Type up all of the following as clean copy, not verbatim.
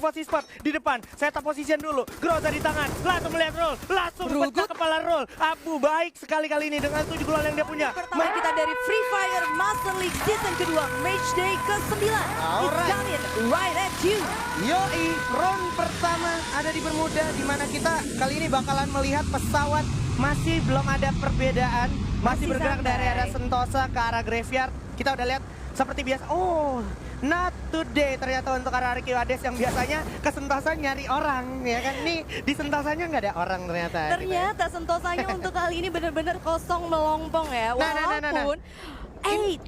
posisi spot di depan. Setup position dulu. Groza di tangan. Langsung melihat roll. Langsung pecah kepala roll. Abu baik sekali kali ini dengan 7 gol yang dia punya. Pertama kita dari Free Fire Master League season kedua, match day ke-9. It's coming right at you. Yoi, round pertama ada di Bermuda, di mana kita kali ini bakalan melihat pesawat masih belum ada perbedaan, masih bergerak dari arah Sentosa ke arah Graveyard. Kita udah lihat seperti biasa. Oh, not today ternyata untuk arah Ricky Wades yang biasanya ke Sentosa nyari orang, ya kan? Nih di Sentosanya nggak ada orang ternyata. Ternyata Sentosanya untuk kali ini benar-benar kosong melompong ya. Walaupun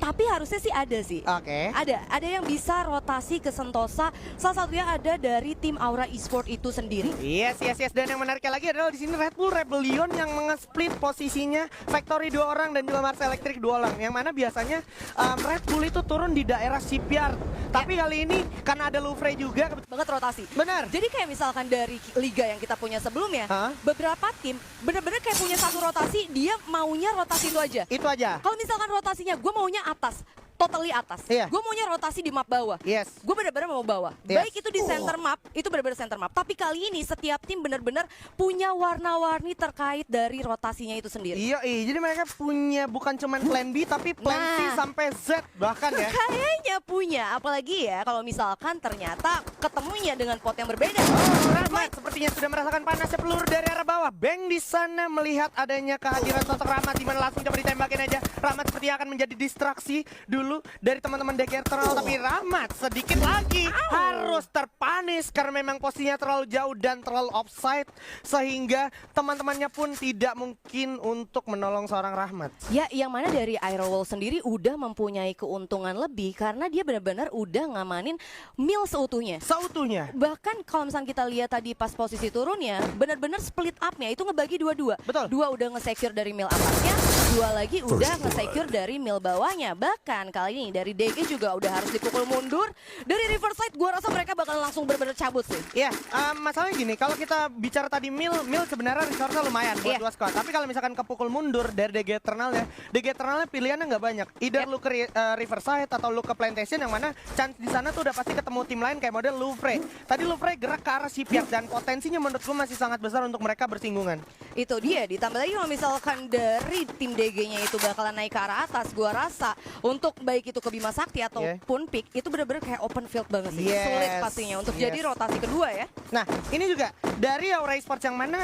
tapi harusnya sih ada sih. Oke. Ada yang bisa rotasi ke Sentosa. Salah satunya ada dari tim Aura Esport itu sendiri. Yes. Dan yang menariknya lagi adalah di sini Red Bull Rebellion yang menge-split posisinya. Factory 2 orang dan juga Mars Electric 2 orang. Yang mana biasanya Red Bull itu turun di daerah shipyard. Tapi kali ini karena ada Louvre juga banget rotasi. Benar. Jadi kayak misalkan dari liga yang kita punya sebelumnya, beberapa tim bener-bener kayak punya satu rotasi, dia maunya rotasi itu aja. Itu aja. Kalau misalkan rotasinya gue maunya atas, totally atas. Gue maunya rotasi di map bawah. Gue benar-benar mau bawah. Baik itu di center map, itu benar-benar center map. Tapi kali ini setiap tim benar-benar punya warna-warni terkait dari rotasinya itu sendiri. Iya, jadi mereka punya bukan cuma plan B tapi plan C sampai Z bahkan ya. Kayaknya punya, apalagi ya kalau misalkan ternyata ketemunya dengan pot yang berbeda. Rahmat sepertinya sudah merasakan panasnya peluru dari arah bawah. Bang di sana melihat adanya kehadiran sosok Rahmat, di mana langsung coba ditembakin aja. Rahmat sepertinya akan menjadi distraksi dulu dari teman-teman DK Eternal, tapi Rahmat sedikit lagi harus terpanis karena memang posisinya terlalu jauh dan terlalu offside, sehingga teman-temannya pun tidak mungkin untuk menolong seorang Rahmat. Ya, yang mana dari Aerowall sendiri udah mempunyai keuntungan lebih karena dia benar-benar udah ngamanin mill seutuhnya. Bahkan kalau misalnya kita lihat tadi pas posisi turunnya, benar-benar split up-nya itu ngebagi dua-dua. Betul. 2 udah nge-secure dari mill atasnya, 2 lagi udah nge-secure dari mill bawahnya. Bahkan kali ini dari DG juga udah harus dipukul mundur. Dari Riverside gua rasa mereka bakal langsung benar-benar cabut sih. Iya, masalahnya gini, kalau kita bicara tadi mill sebenarnya resource-nya lumayan buat 2 squad. Tapi kalau misalkan kepukul mundur dari DG Eternalnya pilihannya nggak banyak. Either lu ke Riverside atau lu ke Plantation, yang mana chance di sana tuh udah pasti ketemu tim lain kayak model Louvre. Tadi Louvre gerak ke arah shipyard dan potensinya menurut gua masih sangat besar untuk mereka bersinggungan. Itu dia, ditambah lagi kalau misalkan dari tim DG-nya itu bakalan naik ke arah atas, gua rasa untuk baik itu ke Bima Sakti ataupun Pick itu benar-benar kayak open field banget sih. Sulit pastinya untuk jadi rotasi kedua ya. Nah, ini juga dari Aura Esports yang mana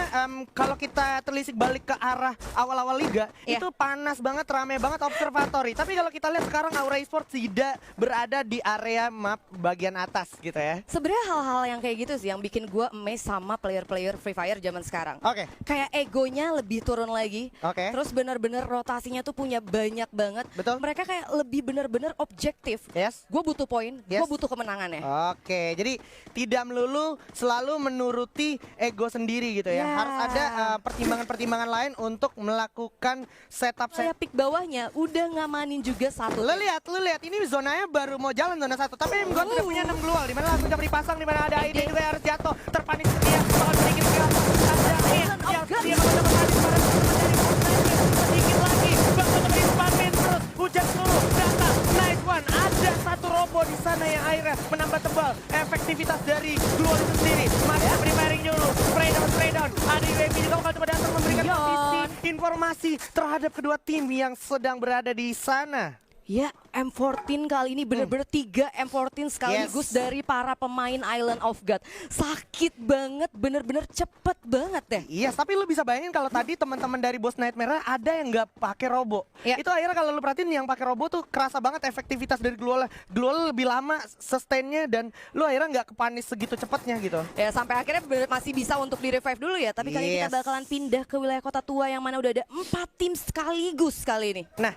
kalau kita telisik balik ke arah awal-awal liga itu panas banget, rame banget observatory. Tapi kalau kita lihat sekarang Aura Esports tidak berada di area map bagian atas gitu ya. Sebenarnya hal-hal yang kayak gitu sih yang bikin gue amazed sama player-player Free Fire zaman sekarang. Kayak egonya lebih turun lagi. Terus benar-benar rotasinya tuh punya banyak banget. Mereka kayak lebih benar-benar objektif. Gue butuh poin, gue butuh kemenangannya. Jadi tidak melulu selalu menuruti ego sendiri gitu ya. Harus ada pertimbangan-pertimbangan lain untuk melakukan setup. Saya pick bawahnya udah ngamanin juga satu. Lu lihat ini zonanya baru mau jalan zona 1, tapi Mgon udah punya 6 glual, di mana langsung coba dipasang, di mana ada ID juga yang harus jatuh. Terpanis setia, bakal sedikit kelihatan. Ada yang dia mau coba panis pada sedikit lagi. Bakal coba dipanin terus. Hujan peluru datang. Nice one. Ada satu robo di sana yang akhirnya menambah tebal efektivitas dari glual itu sendiri. Masih preparing dulu. Spray down. Ada UAV juga bakal coba datang memberikan posisi informasi terhadap kedua tim yang sedang berada di sana. Ya, M14 kali ini bener-bener 3 M14 sekaligus dari para pemain Island of God. Sakit banget, bener-bener cepet banget deh. Iya, tapi lu bisa bayangin kalau tadi teman-teman dari Boss Nightmare ada yang nggak pakai robo. Itu akhirnya kalau lu perhatiin yang pakai robo tuh kerasa banget efektivitas dari Glual lebih lama sustainnya, dan lu akhirnya nggak kepanis segitu cepatnya gitu. Ya, sampai akhirnya masih bisa untuk di revive dulu ya. Tapi kali ini kita bakalan pindah ke wilayah kota tua yang mana udah ada 4 tim sekaligus kali ini. Nah,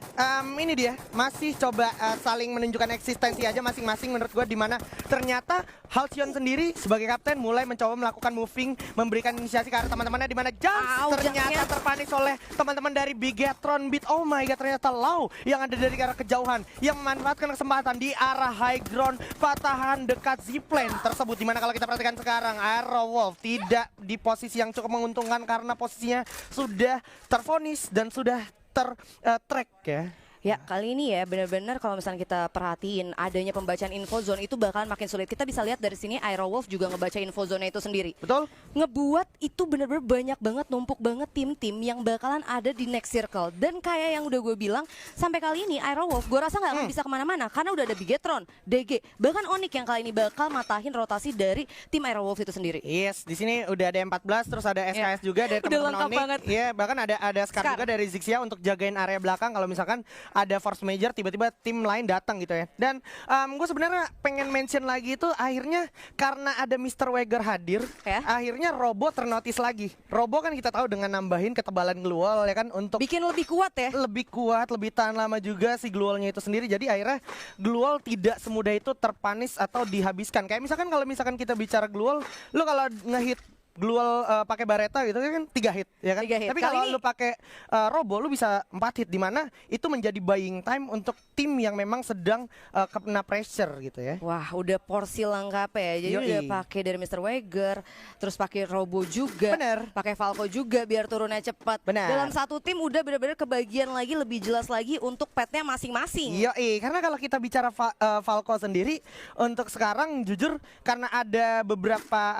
ini dia masih coba saling menunjukkan eksistensi aja masing-masing menurut gue, dimana ternyata Halcyon sendiri sebagai kapten mulai mencoba melakukan moving, memberikan inisiasi ke arah teman-temannya, dimana Jumps ternyata terpanis oleh teman-teman dari Bigetron Beat. Oh my god, ternyata Lau yang ada dari arah kejauhan yang memanfaatkan kesempatan di arah high ground patahan dekat zipline tersebut, dimana kalau kita perhatikan sekarang Aerowolf tidak di posisi yang cukup menguntungkan karena posisinya sudah terfonis dan sudah ter-track ya. Ya kali ini ya benar-benar kalau misalnya kita perhatiin adanya pembacaan info zone itu bakalan makin sulit. Kita bisa lihat dari sini Aerowolf juga ngebaca info zone itu sendiri. Betul. Ngebuat itu benar-benar banyak banget, numpuk banget tim-tim yang bakalan ada di next circle. Dan kayak yang udah gue bilang, sampai kali ini Aerowolf gue rasa nggak akan bisa kemana-mana karena udah ada Bigetron, DG, bahkan Onyx yang kali ini bakal matahin rotasi dari tim Aerowolf itu sendiri. Yes, di sini udah ada 14, terus ada SKS juga dari teman-teman Onyx. Iya, bahkan ada Scar juga dari Zixia untuk jagain area belakang kalau misalkan ada force major tiba-tiba tim lain datang gitu ya. Dan gue sebenarnya pengen mention lagi itu akhirnya karena ada Mr. Wager hadir, akhirnya Robo ternotis lagi. Robo kan kita tahu dengan nambahin ketebalan glual ya kan untuk bikin lebih kuat ya. Lebih kuat, lebih tahan lama juga si glualnya itu sendiri. Jadi akhirnya glual tidak semudah itu terpanis atau dihabiskan. Kayak misalkan kalau misalkan kita bicara glual, lu kalau ngehit Glual pakai Bareta gitu kan 3 hit ya kan. 3 hit. Tapi kalau lu pakai Robo lu bisa 4 hit, di mana itu menjadi buying time untuk tim yang memang sedang kena pressure gitu ya. Wah, udah porsi lengkap ya. Jadi udah pakai dari Mr. Wager, terus pakai Robo juga. Bener. Pakai Falco juga biar turunnya cepat. Bener. Dalam satu tim udah benar-benar kebagian lagi, lebih jelas lagi untuk petnya masing-masing. Karena kalau kita bicara Falco sendiri untuk sekarang jujur karena ada beberapa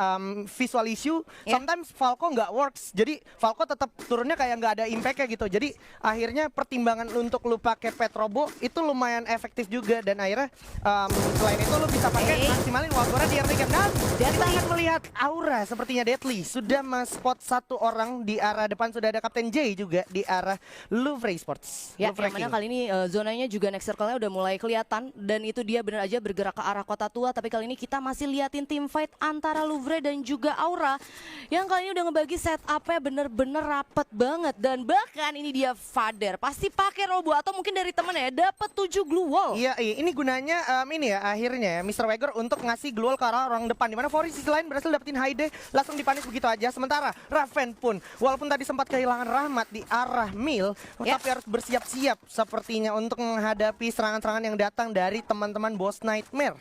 visual issue, sometimes Falco nggak works. Jadi Falco tetap turunnya kayak nggak ada impact-nya gitu. Jadi akhirnya pertimbangan untuk lu pakai pet Robo itu lumayan efektif juga, dan akhirnya selain itu lu bisa pakai maksimalin Wagora di early game. Dan kita akan melihat aura sepertinya Deadly sudah men-spot satu orang di arah depan, sudah ada Kapten J juga di arah Louvre Esports. Ya, yang mana kali ini zonanya juga next circle-nya udah mulai kelihatan, dan itu dia benar aja bergerak ke arah kota tua. Tapi kali ini kita masih liatin tim fight antara Louvre dan juga Aura yang kali ini udah ngebagi setupnya bener-bener rapet banget. Dan bahkan ini dia Fader pasti pakai Robo atau mungkin dari temen ya dapat 7 glue wall. Iya, ini gunanya ini ya akhirnya ya Mr. Wager untuk ngasih glue wall ke arah orang depan, dimana Fori sisi lain berhasil dapetin Haide, langsung dipanis begitu aja. Sementara Raven pun walaupun tadi sempat kehilangan rahmat di arah Mil, tapi harus bersiap-siap sepertinya untuk menghadapi serangan-serangan yang datang dari teman-teman Boss Nightmare.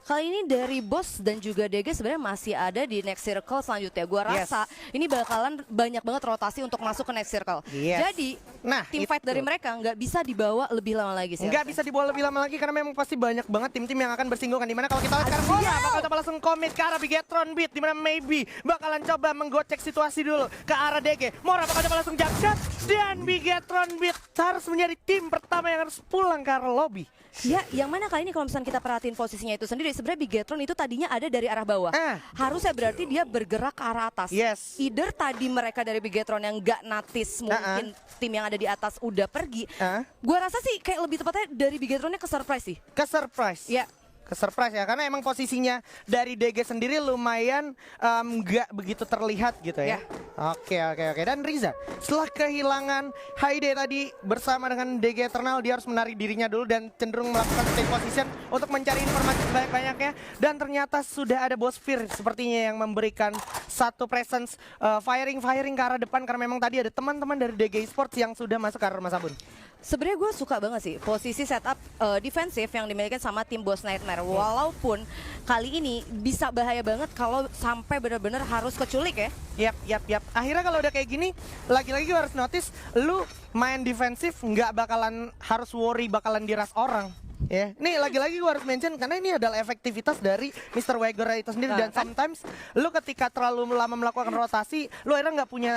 Kali ini dari Boss dan juga DG sebenarnya masih ada di next circle selanjutnya. Gua rasa ini bakalan banyak banget rotasi untuk masuk ke next circle. Jadi tim fight dari mereka nggak bisa dibawa lebih lama lagi sih. Nggak bisa dibawa lebih lama lagi karena memang pasti banyak banget tim-tim yang akan bersinggungan. Dimana kalau kita lihat sekarang Mora bakal coba langsung komit ke arah Bigetron Beat, dimana maybe bakalan coba menggocek situasi dulu ke arah DG. Mora bakal coba langsung jump shot, dan Bigetron Beat harus menjadi tim pertama yang harus pulang ke arah lobby. Ya, yang mana kali ini kalau misalnya kita perhatiin posisinya itu sendiri, sebenarnya Bigetron itu tadinya ada dari arah bawah. Harusnya berarti dia bergerak ke arah atas. Either tadi mereka dari Bigetron yang gak natis, mungkin tim yang ada di atas udah pergi. Gua rasa sih kayak lebih tepatnya dari Bigetronnya ke surprise sih. Ke surprise? Ya. Ke surprise ya, karena emang posisinya dari DG sendiri lumayan nggak begitu terlihat gitu ya. Oke. Dan Riza setelah kehilangan Haide tadi bersama dengan DG Eternal, dia harus menarik dirinya dulu dan cenderung melakukan stay position untuk mencari informasi sebanyak-banyaknya. Dan ternyata sudah ada Boss Fear sepertinya yang memberikan satu presence firing ke arah depan, karena memang tadi ada teman-teman dari DG Esports yang sudah masuk ke arah rumah sabun. Sebenarnya gue suka banget sih posisi setup defensif yang dimiliki sama tim Boss Nightmare. Walaupun kali ini bisa bahaya banget kalau sampai benar-benar harus keculik ya. Yap. Akhirnya kalau udah kayak gini, lagi-lagi harus notice lu main defensif nggak bakalan harus worry bakalan diras orang. Ya, nih lagi-lagi gue harus mention karena ini adalah efektivitas dari Mr. Wager itu sendiri. Dan sometimes lu ketika terlalu lama melakukan rotasi, lu akhirnya nggak punya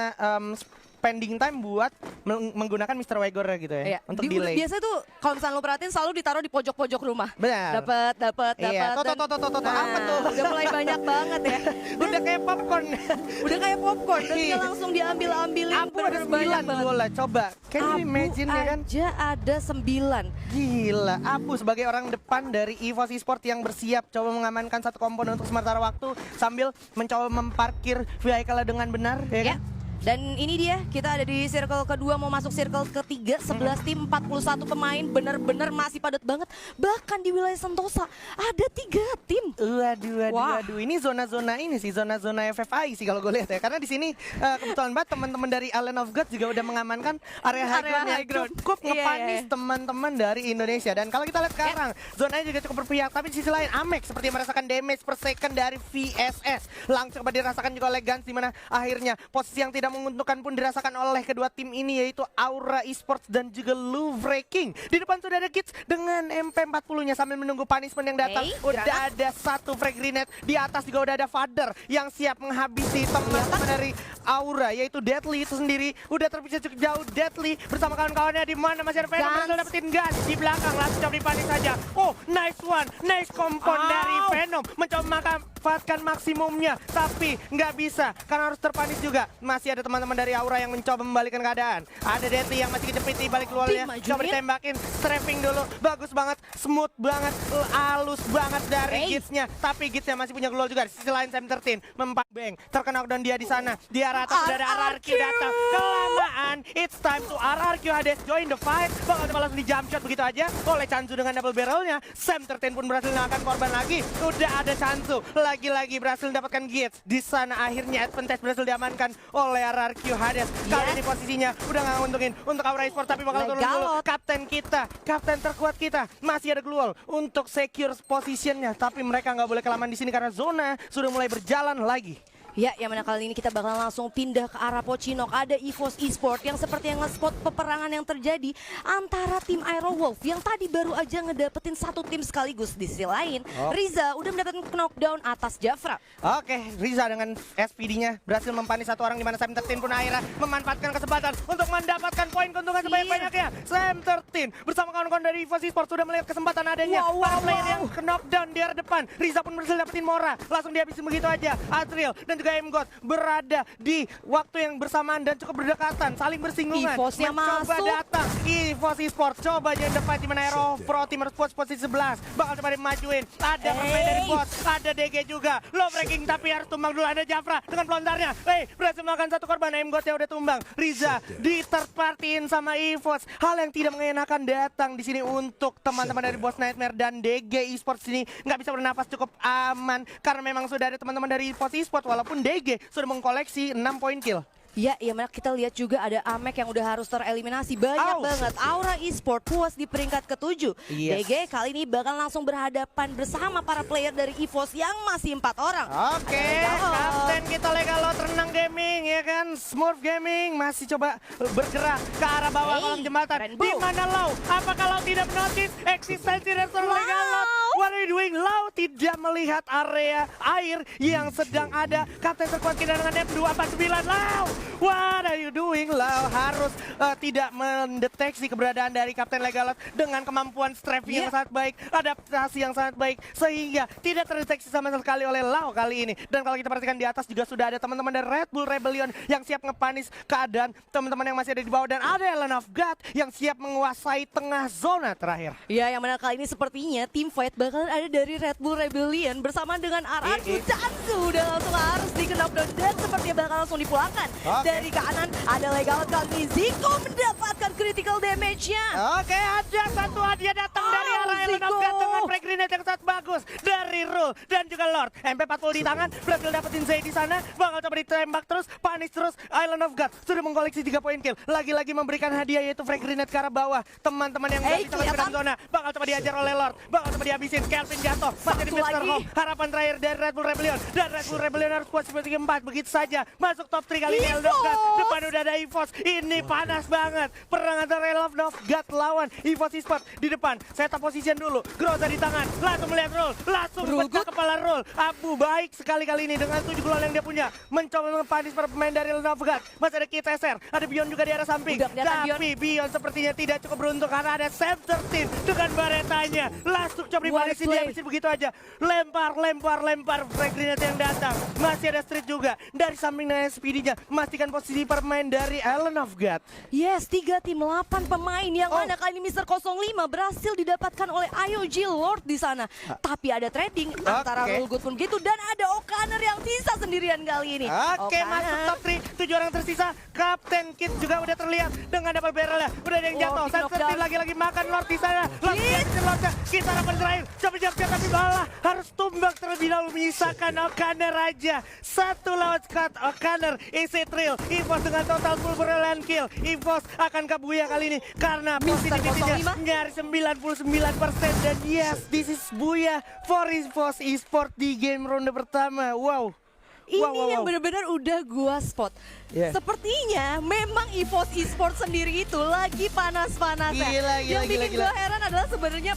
pending time buat menggunakan Mr. Wager gitu ya, untuk delay. Biasa tuh kalau misalnya lo perhatiin selalu ditaruh di pojok-pojok rumah. Benar. Dapat. Apa tuh? Udah mulai banyak banget ya. Udah kayak popcorn. Dan dia langsung diambil-ambilin. Abu ada 9 bola, coba. Can you imagine ya kan? Aja ada 9. Gila, Abu sebagai orang depan dari EVOS Esports yang bersiap coba mengamankan satu komponen untuk sementara waktu sambil mencoba memparkir vehicle dengan benar ya kan? Dan ini dia, kita ada di circle kedua, mau masuk circle ketiga, 11 tim, 41 pemain, bener-bener masih padat banget. Bahkan di wilayah Sentosa ada 3 tim. Waduh, ini zona-zona ini sih, zona-zona FFI sih kalau gue lihat ya. Karena di sini kebetulan banget teman-teman dari Island of God juga udah mengamankan area high ground yang cukup ngepanis teman-teman dari Indonesia. Dan kalau kita lihat sekarang, zonanya juga cukup berpihak. Tapi di sisi lain, Amex seperti merasakan damage per second dari VSS. Langsung coba dirasakan juga oleh Guns, dimana akhirnya posisi yang tidak yang menguntungkan pun dirasakan oleh kedua tim ini, yaitu Aura Esports dan juga Louvre King. Di depan sudah ada Kids dengan MP40-nya sambil menunggu punishment yang datang. Udah ada satu frag grenade, di atas juga udah ada Father yang siap menghabisi teman-teman dari Aura, yaitu Deadly itu sendiri. Udah terpisah cukup jauh Deadly bersama kawan-kawannya, di mana masih ada Venom berhasil dapetin gas di belakang, langsung coba dipanis saja. Oh, nice one, nice kompon dari Venom, mencoba memanfaatkan maksimumnya, tapi nggak bisa karena harus terpanis juga. Masih ada teman-teman dari Aura yang mencoba membalikan keadaan. Ada Deadly yang masih kejepit di balik luarnya, coba ditembakin, strafing dulu, bagus banget, smooth banget, halus banget dari Gitsnya, tapi Gitsnya masih punya glow juga. Di sisi lain Sam 13 mempak bang, terkena knockdown dia di sana. Di arah atas sudah ada RRQ datang, kelamaan. It's time to RRQ Hades join the fight. Bakal coba langsung di jump shot begitu aja oleh Chansu dengan double barrelnya. Sam 13 pun berhasil menahan korban lagi. Udah ada Chansu, lagi-lagi berhasil mendapatkan Gits. Di sana akhirnya advantage berhasil diamankan oleh RRQ Hades. Kali ini posisinya udah nggak nguntungin untuk Aura Esports, tapi bakal turun dulu. Kapten kita, kapten terkuat kita, masih ada Gluol untuk secure positionnya. Tapi mereka nggak boleh kelamaan di sini karena zona sudah mulai berjalan lagi. Ya, yang mana kali ini kita bakal langsung pindah ke arah Pocinok. Ada EVOS Esports yang seperti yang nge-spot peperangan yang terjadi antara tim Aerowolf yang tadi baru aja ngedapetin satu tim sekaligus. Di sisi lain, Riza udah mendapatkan knockdown atas Jafra. Oke, Riza dengan SPD-nya berhasil mempanis satu orang, di mana Sam 13 pun akhirnya memanfaatkan kesempatan untuk mendapatkan poin keuntungan sebanyak-banyaknya. Sam 13 bersama kawan-kawan dari EVOS Esports sudah melihat kesempatan adanya. Para player yang ke knockdown di arah depan. Riza pun berhasil dapetin Mora, langsung dihabisin begitu aja. Azriel dan juga M-God berada di waktu yang bersamaan dan cukup berdekatan, saling bersinggungan. EVOS-nya mencoba masuk. datang EVOS Esports, coba join the fight, di mana Aero Pro Team Sports posisi 11 bakal coba dimajuin. Ada pemain dari bot, ada DG juga, low breaking tapi harus tumbang dulu. Ada Jafra dengan pelontarnya, berhasil melakukan satu korban. M-God ya udah tumbang. Riza di third partyin sama EVOS. Hal yang tidak mengenakan datang di sini untuk teman-teman dari Boss Nightmare dan DG Esports ini nggak bisa bernafas cukup aman karena memang sudah ada teman-teman dari EVOS Esports, walaupun DG sudah mengkoleksi 6 poin kill. Ya, mana kita lihat juga ada Amek yang udah harus tereliminasi. Banyak banget. Aura Esports puas di peringkat ke-7. DG kali ini bakal langsung berhadapan bersama para player dari EVOS yang masih 4 orang. Oke, kapten kita Legalot Renang Gaming ya kan, Smurf Gaming masih coba bergerak ke arah bawah kolom jembatan. Di mana Lau? Apakah Lau tidak menotis eksistensi dari Legalot? What are you doing? Lau tidak melihat area air yang sedang ada. Kapten terkuat kita dengan M249. Lau, what are you doing? Lau harus tidak mendeteksi keberadaan dari Kapten Legalot dengan kemampuan strafing yang sangat baik, adaptasi yang sangat baik, sehingga tidak terdeteksi sama sekali oleh Lau kali ini. Dan kalau kita perhatikan di atas juga sudah ada teman-teman dari Red Bull Rebellion yang siap ngepanis keadaan teman-teman yang masih ada di bawah, dan ada Ellen of God yang siap menguasai tengah zona terakhir. Ya, yang mana kali ini sepertinya tim fight bakalan ada dari Red Bull Rebellion bersama dengan RRQ. Chansu udah langsung harus di knockdown dan sepertinya bakal langsung dipulangkan. Dari kanan ada Legalot kali ini, Zico mendapatkan critical damage-nya. Oke, ada satu hadiah datang dari arah Ellen of God dengan frag grenade yang sangat bagus dari Rule dan juga Lord. MP40 di tangan, berhasil dapetin Zay di sana, bakal coba ditembak terus, panis terus. Island of God sudah mengkoleksi 3 poin kill, lagi-lagi memberikan hadiah yaitu frag grenade ke arah bawah. Teman-teman yang gak bisa masuk ke dalam zona bakal coba diajar oleh Lord, bakal coba dihabisin. Kelvin jatuh, masih di Mr. Home. Harapan terakhir dari Red Bull Rebellion, dan Red Bull Rebellion harus kuat seperti 4. Begitu saja masuk top 3 kali ini. Island of God, depan udah ada EVOS. Ini panas banget perang antara Island of God lawan EVOS Esports. Di depan setup position dulu, Groza di tangan, langsung melihat Rule, langsung pecah kepala Rule. Abu baik sekali kali ini dengan 7 gol yang dia punya, mencoba mempanis para pemain dari Island of God. Masih ada Kit SR, ada Bion juga di arah samping, tapi Bion sepertinya tidak cukup beruntung karena ada Sam 13 dengan baretanya, langsung coba dipanisin, dihabisin begitu aja. Lempar frag grenade yang datang. Masih ada Street juga dari samping dengan SPD-nya, memastikan posisi pemain dari Island of God. Yes, 3 tim 8 pemain yang mana kali ini Mr. 05 berhasil didapatkan oleh IOG Lord di sana. Tapi ada trading antara Rule Good pun gitu, dan ada Okaner yang sisa sendirian kali ini. Oke, masuk top 3, 7 orang tersisa. Kapten Kit juga udah terlihat dengan double barrel-nya. Udah ada yang jatuh, Sam lagi-lagi makan Lord di sana. Lordnya, kita harapan terakhir, coba jatuh tapi malah harus tumbang terlebih dahulu, menyisakan Okaner aja. 1 lawan Scott Okaner, Easy Thrill. EVOS dengan total full brilliant kill. EVOS akan kabuya kali ini karena positivity-nya nyaris 99%. Dan yes, this is Buya for EVOS Esports di game ronde pertama. Wow. Ini yang benar-benar udah gua spot. Sepertinya memang EVOS Esports sendiri itu lagi panas-panasnya. Yang bikin gua heran adalah sebenarnya